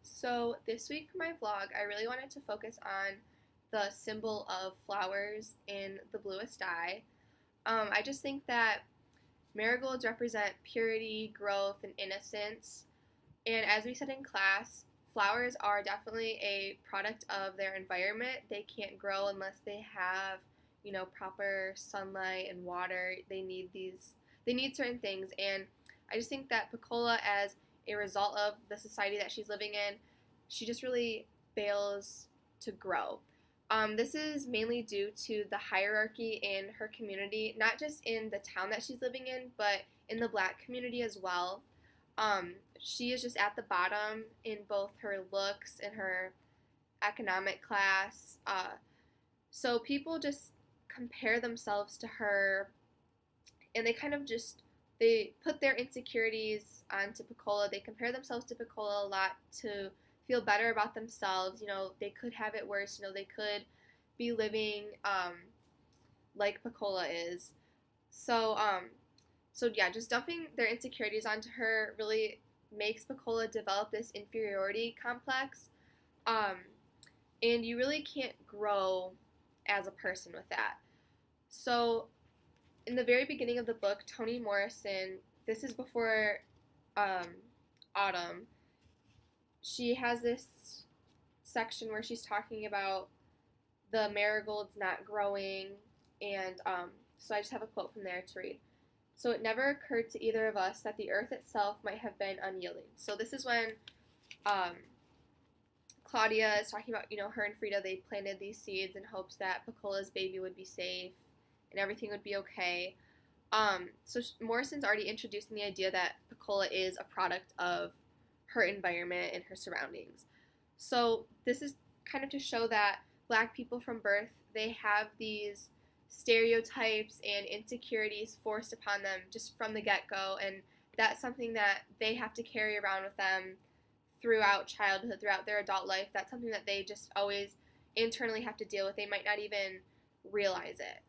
So this week for my vlog, I really wanted to focus on the symbol of flowers in the bluest eye. I just think that marigolds represent purity, growth, and innocence. And as we said in class, flowers are definitely a product of their environment. They can't grow unless they have, proper sunlight and water. They need certain things. And I just think that Pecola, as a result of the society that she's living in, she just really fails to grow. This is mainly due to the hierarchy in her community, not just in the town that she's living in, but in the black community as well. She is just at the bottom in both her looks and her economic class. So people just compare themselves to her, and they put their insecurities onto Pecola. They compare themselves to Pecola a lot to feel better about themselves. They could have it worse. They could be living like Pecola is. So yeah, just dumping their insecurities onto her really makes Pecola develop this inferiority complex. And you really can't grow as a person with that. So in the very beginning of the book, Toni Morrison, this is before Autumn, she has this section where she's talking about the marigolds not growing, and so I just have a quote from there to read. So it never occurred to either of us that the earth itself might have been unyielding. So this is when Claudia is talking about, her and Frida, they planted these seeds in hopes that Pecola's baby would be safe and everything would be okay. So Morrison's already introducing the idea that Pecola is a product of her environment and her surroundings. So this is kind of to show that black people from birth, they have these stereotypes and insecurities forced upon them just from the get-go, and that's something that they have to carry around with them throughout childhood, throughout their adult life. That's something that they just always internally have to deal with. They might not even realize it.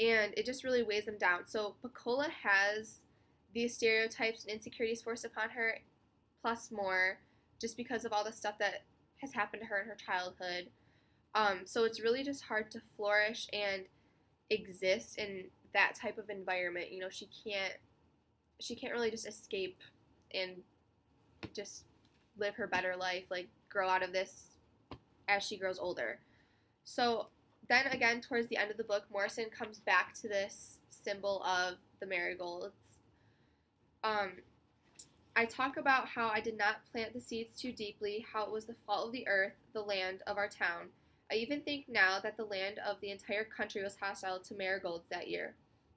And it just really weighs them down. So Pecola has these stereotypes and insecurities forced upon her, plus more, just because of all the stuff that has happened to her in her childhood. So it's really just hard to flourish and exist in that type of environment. She can't really just escape and just live her better life, like grow out of this as she grows older. So then again, towards the end of the book, Morrison comes back to this symbol of the marigolds. I talk about how I did not plant the seeds too deeply, how it was the fault of the earth, the land of our town. I even think now that the land of the entire country was hostile to marigolds that year.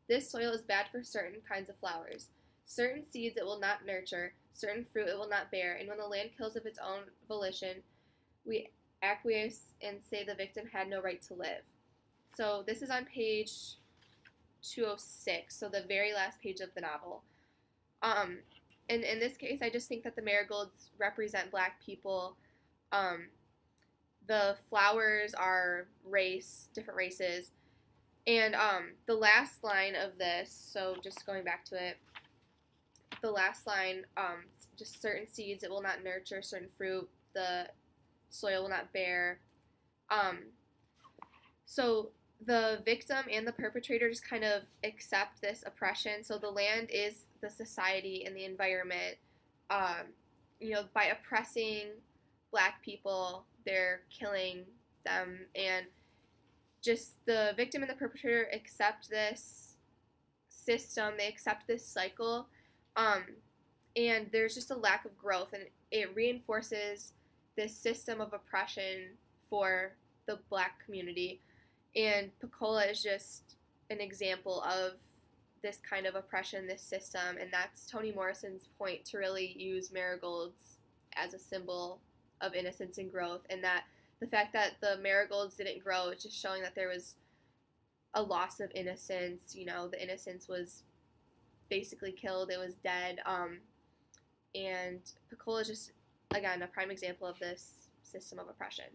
This soil is bad for certain kinds of flowers. Certain seeds it will not nurture, certain fruit it will not bear, and when the land kills of its own volition, we acquiesce and say the victim had no right to live. So this is on page 206, so the very last page of the novel. And in this case, I just think that the marigolds represent black people. The flowers are different races. And the last line of this, so just going back to it, the last line, just certain seeds it will not nurture, certain fruit the soil will not bear. So the victim and the perpetrator just kind of accept this oppression. So the land is the society and the environment. By oppressing black people, they're killing them, and just the victim and the perpetrator accept this system, they accept this cycle, and there's just a lack of growth, and it reinforces this system of oppression for the black community. And Pecola is just an example of this kind of oppression, this system, and that's Toni Morrison's point, to really use marigolds as a symbol of innocence and growth, and that the fact that the marigolds didn't grow is just showing that there was a loss of innocence. The innocence was basically killed, it was dead, and Pecola is just, again, a prime example of this system of oppression.